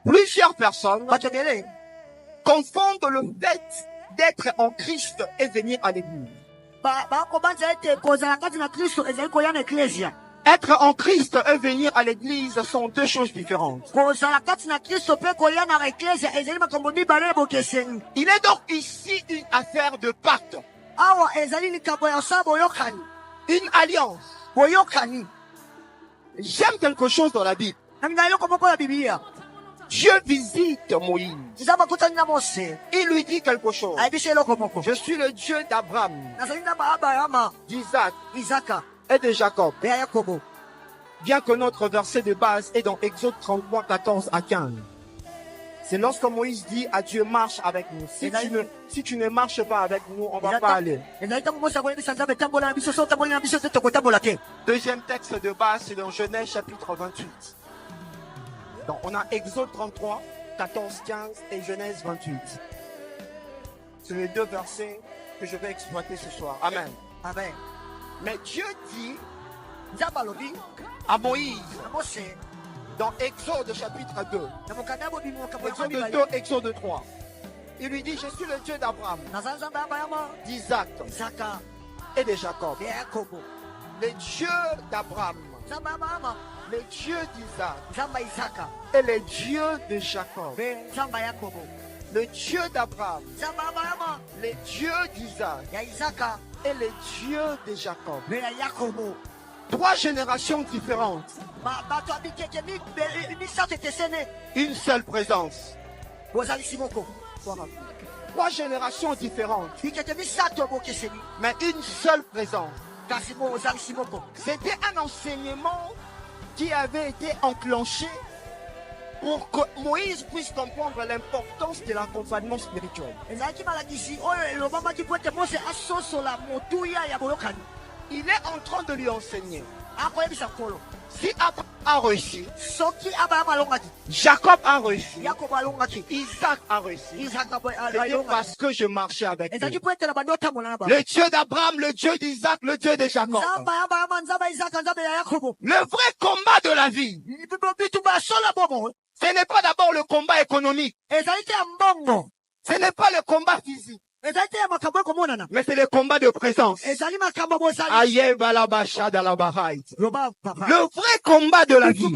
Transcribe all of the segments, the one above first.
Plusieurs personnes confondent le fait d'être en Christ et venir à l'église. Être en Christ et venir à l'église sont deux choses différentes. Il est donc ici une affaire de pacte. Une alliance. J'aime quelque chose dans la Bible. Dieu visite Moïse. Il lui dit quelque chose. Je suis le Dieu d'Abraham, d'Isaac et de Jacob. Bien que notre verset de base est dans Exode 33, 14 à 15. C'est lorsque Moïse dit à Dieu, marche avec nous. Si tu ne marches pas avec nous, on ne va pas aller. Deuxième texte de base, c'est dans Genèse chapitre 28. Donc on a Exode 33, 14, 15 et Genèse 28. C'est les deux versets que je vais exploiter ce soir. Amen. Amen. Mais Dieu dit à Moïse, dans Exode chapitre 2, Exode 2, Exode 3, il lui dit, je suis le Dieu d'Abraham, d'Isaac et de Jacob. Le Dieu d'Abraham, le Dieu d'Isaac et le Dieu de Jacob. Le Dieu d'Abraham, le Dieu d'Isaac et le Dieu de Jacob. Trois générations différentes. Une seule présence. Trois générations différentes. Mais une seule présence. C'était un enseignement qui avait été enclenché pour que Moïse puisse comprendre l'importance de l'accompagnement spirituel. Il est en train de lui enseigner. Si Abraham a réussi, Jacob a réussi, Isaac a réussi, c'est parce que je marchais avec lui. Le Dieu d'Abraham, le Dieu d'Isaac, le Dieu de Jacob. Le vrai combat de la vie, ce n'est pas d'abord le combat économique. Ce n'est pas le combat physique. Mais c'est le combat de présence. Le vrai combat de la vie,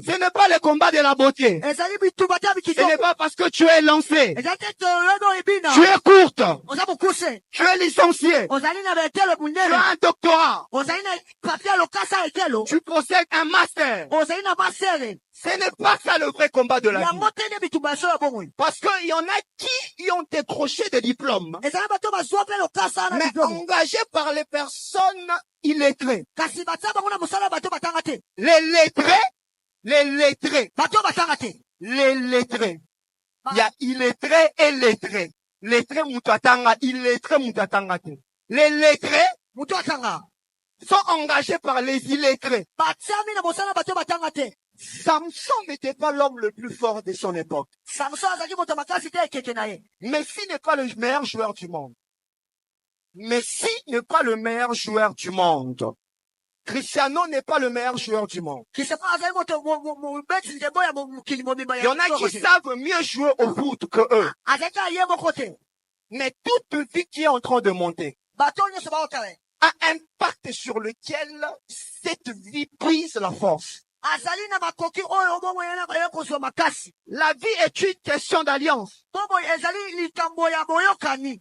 ce n'est pas le combat de la beauté. Ce n'est pas parce que tu es lancé, tu es courte, tu es licencié, tu as un doctorat, tu possèdes un master. Ce n'est pas ça le vrai combat de la vie. Parce qu'il y en a qui ont décroché des diplômes, mais engagés par les personnes illettrées. Les lettrés. Il y a illettré et lettré. Lettré mutatanga, illettré mutatanga. Les lettrés sont engagés par les illettrés. Samson n'était pas l'homme le plus fort de son époque. Messi n'est pas le meilleur joueur du monde. Messi n'est pas le meilleur joueur du monde. Cristiano n'est pas le meilleur joueur du monde. Il y en a qui savent mieux jouer au foot que eux. Mais toute vie qui est en train de monter a un impact sur lequel cette vie prise la force. La vie est une question d'alliance.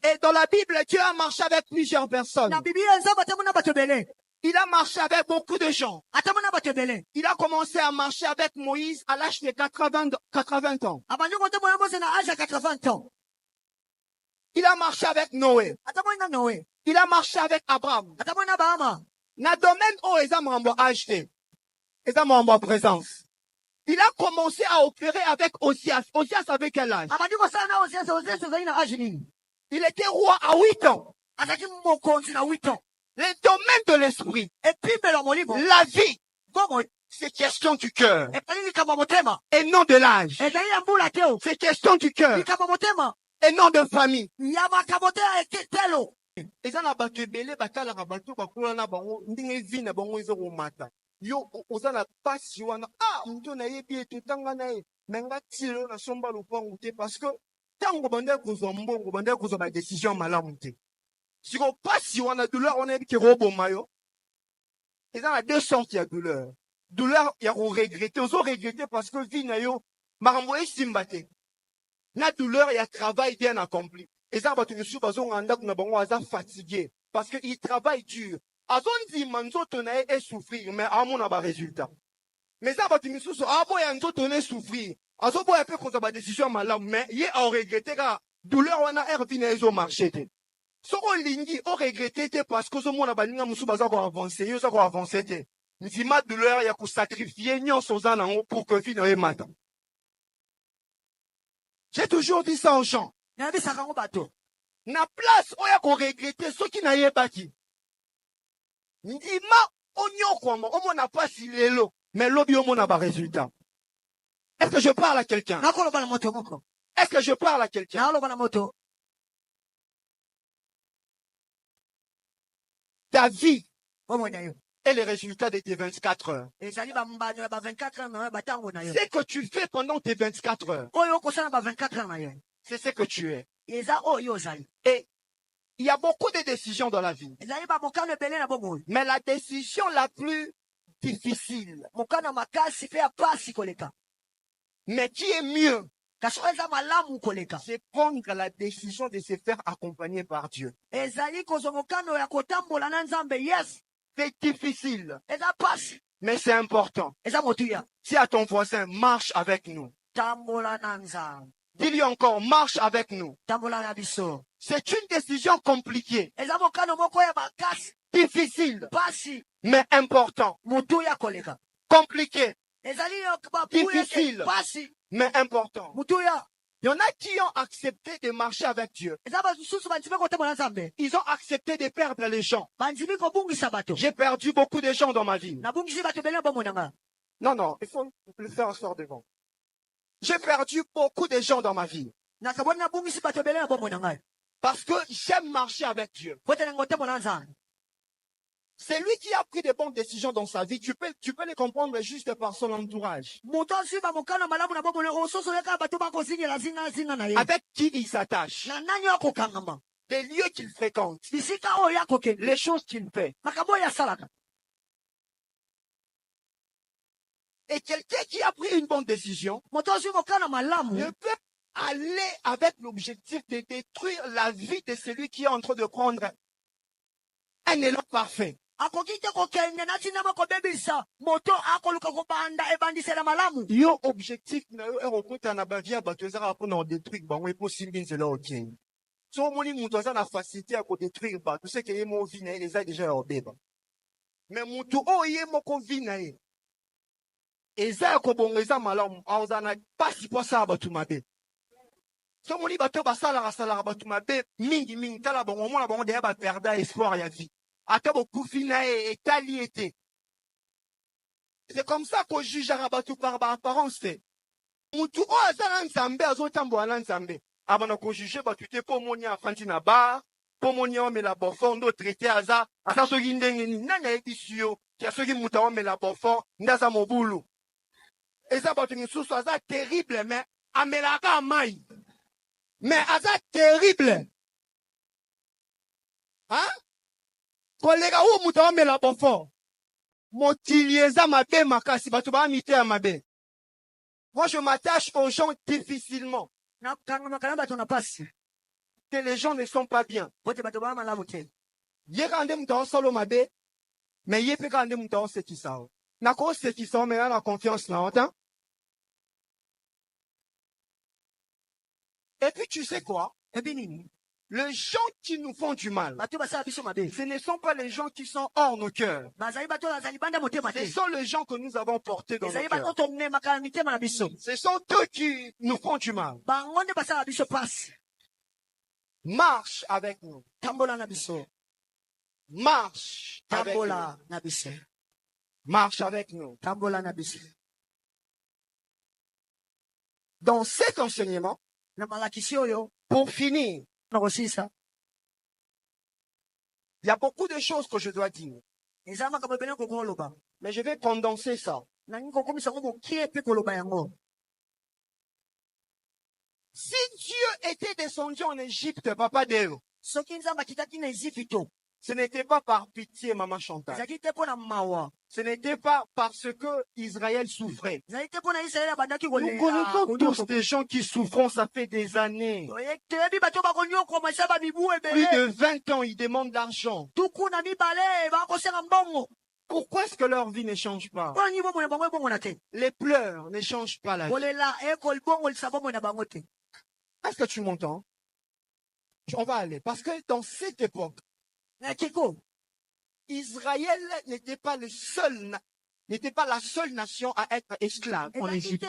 Et dans la Bible, Dieu a marché avec plusieurs personnes. Il a marché avec beaucoup de gens. Il a commencé à marcher avec Moïse à l'âge de 80 ans. Il a marché avec Noé. Il a marché avec Abraham. Na domaine où les hommes ont acheté. Les hommes ont présence. Il a commencé à opérer avec Osias. Osias avait quel âge? Il était roi à 8 ans. Les domaines de l'esprit. La vie. C'est question du cœur. Et non de l'âge. C'est question du cœur. Et non de famille. Yo, ozana pasi wana. Ah, mtu na yebi etutanga na ye. Menga tilo na somba lupangu te. Parce que, tango bande kuzwa mbongo, bande kuzwa ba décision malamu te. Siko pasi wana douleur wana yebi ki robo mayo. Il y a deux sortes de douleur. Douleur, il y a regretter. Oso regretter parce que vie na yo, maramboye simbate. Na douleur, il y a travail bien accompli. Et ça, tu suis pas fatigué. Parce qu'il travaille dur. Azon dit, manzo tonae et souffrir, mais à mon aba résultat. Mais ça, tu me suis ah, boy, anzo tonae souffrir. Azo boy, un peu contre ma décision malade, mais il y a regretté, car douleur, on a air au marché. Soko lingi, on regretté, parce que ce monde a balinga moussou baza ko avancer, yo sa ko avancer te. Nti ma douleur, ya ko sacrifier, nyon sozana pour que fin ait matin. J'ai toujours dit ça aux gens. Na place, on y a qu'on regretter ceux qui n'aient pas qui. Ndima, on y a quoi, on n'a pas si l'élo, mais l'obi on n'a pas résultat. Est-ce que je parle à quelqu'un? Est-ce que je parle à quelqu'un? Ta vie est le résultat de tes 24 heures. C'est ce que tu fais pendant tes 24 heures. C'est ce que tu es. Et il y a beaucoup de décisions dans la vie. Mais la décision la plus difficile, mais qui est mieux, c'est prendre la décision de se faire accompagner par Dieu. C'est difficile, mais c'est important. Si à ton voisin, marche avec nous. Dis-lui encore, marche avec nous. C'est une décision compliquée, difficile, mais important. Compliqué, difficile, mais important. Il y en a qui ont accepté de marcher avec Dieu. Ils ont accepté de perdre les gens. J'ai perdu beaucoup de gens dans ma vie. Non, il faut le faire en sort devant. J'ai perdu beaucoup de gens dans ma vie. Parce que j'aime marcher avec Dieu. C'est lui qui a pris des bonnes décisions dans sa vie. Tu peux les comprendre juste par son entourage. Avec qui il s'attache. Les lieux qu'il fréquente. Les choses qu'il fait. Et quelqu'un qui a pris une bonne décision ne peut aller avec l'objectif de détruire la vie de celui qui est en train de prendre un élan parfait. Yo objectif na yo erokota na bavia bato ezaka pona détruire bango et possible nzela okeni. So moni mutu aza na facilité à détruire bato c'est que ye mo vie na les a déjà obeba. Mais mutu o ye moko vie na ye. Eza ko bongeza malamu auzana pasi posa bato mabe. So moni bato basala rasala bato mabe mingi tala bongo mona bongo de ba perdre espoir ya vie. C'est comme ça qu'on juge Rabatou par apparence. Moutou o azana nzambe azotambo ala nzambe. Abana ko juger ba tuté po moni afanti na bar, po moni o mela bofon ndo traité aza soki ndenge ni nanga ebisio, ya soki muta o mela bofon ndaza mobulu. Eza ba tungi susu aza terrible mais amelaka mai. Mais aza terrible. Hein? Collègue ou muta mela bofo motilieza mabe makasi bato ba mité ya mabe. Moi je m'attache aux gens difficilement. Que les gens ne sont pas bien. Yé kande muta solo mabe mais yé pe kande muta sekisao. Na ko sekisao mais la confiance na autant. Et puis tu sais quoi? Les gens qui nous font du mal, ce ne sont pas les gens qui sont hors nos cœurs. Ce sont les gens que nous avons portés dans nos cœurs. Ce sont eux qui nous font du mal. Marche avec nous. Marche avec nous. Marche avec nous. Dans cet enseignement, pour finir, il y a beaucoup de choses que je dois dire. Mais je vais condenser ça. Si Dieu était descendu en Égypte, Papa Deo, ce n'était pas par pitié, Maman Chantal. Ce n'était pas parce que Israël souffrait. Nous connaissons tous des gens qui souffrent, ça fait des années. Plus de 20 ans, ils demandent l'argent. Pourquoi est-ce que leur vie ne change pas? Les pleurs ne changent pas la vie. Est-ce que tu m'entends? On va aller. Parce que dans cette époque, Israël n'était pas la seule nation à être esclave en Égypte.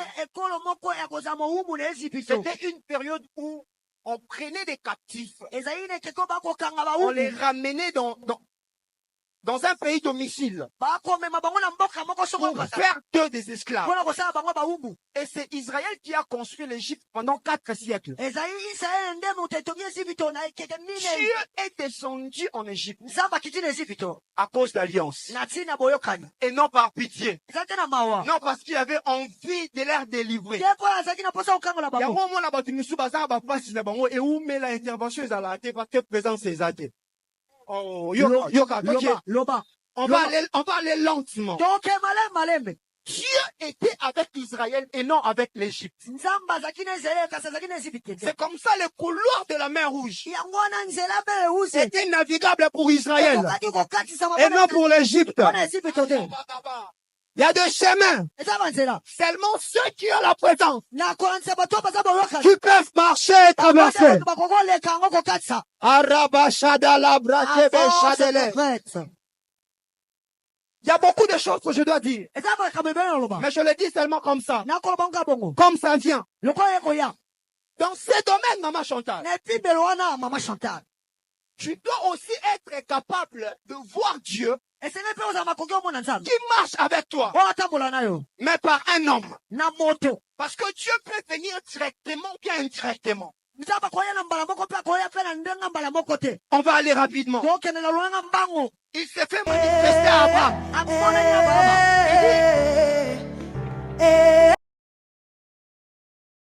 C'était une période où on prenait des captifs, on les ramenait dans un pays domicile pour faire d'eux des esclaves. Et c'est Israël qui a construit l'Égypte pendant 4 siècles. Dieu est descendu en Égypte à cause d'alliance et non par pitié, non parce qu'il avait envie de les délivrer. Il y a un moment là-bas, tu me suis basé à la place de bango et où met l'intervention à la tête parce que présence est à tête. Oh, on va aller lentement. Dieu était avec Israël et non avec l'Égypte. C'est comme ça le couloir de la mer Rouge était navigable pour Israël et non pour l'Égypte. Il y a deux chemins. Seulement ceux qui ont la présence qui peuvent marcher et traverser. Il y a beaucoup de choses que je dois dire. Mais je le dis seulement comme ça. Comme ça vient. Dans ces domaines, Maman Chantal, tu dois aussi être capable de voir Dieu qui marche avec toi, mais par un homme. Parce que Dieu peut venir directement ou bien indirectement. On va aller rapidement. Il s'est fait manifester à Abraham.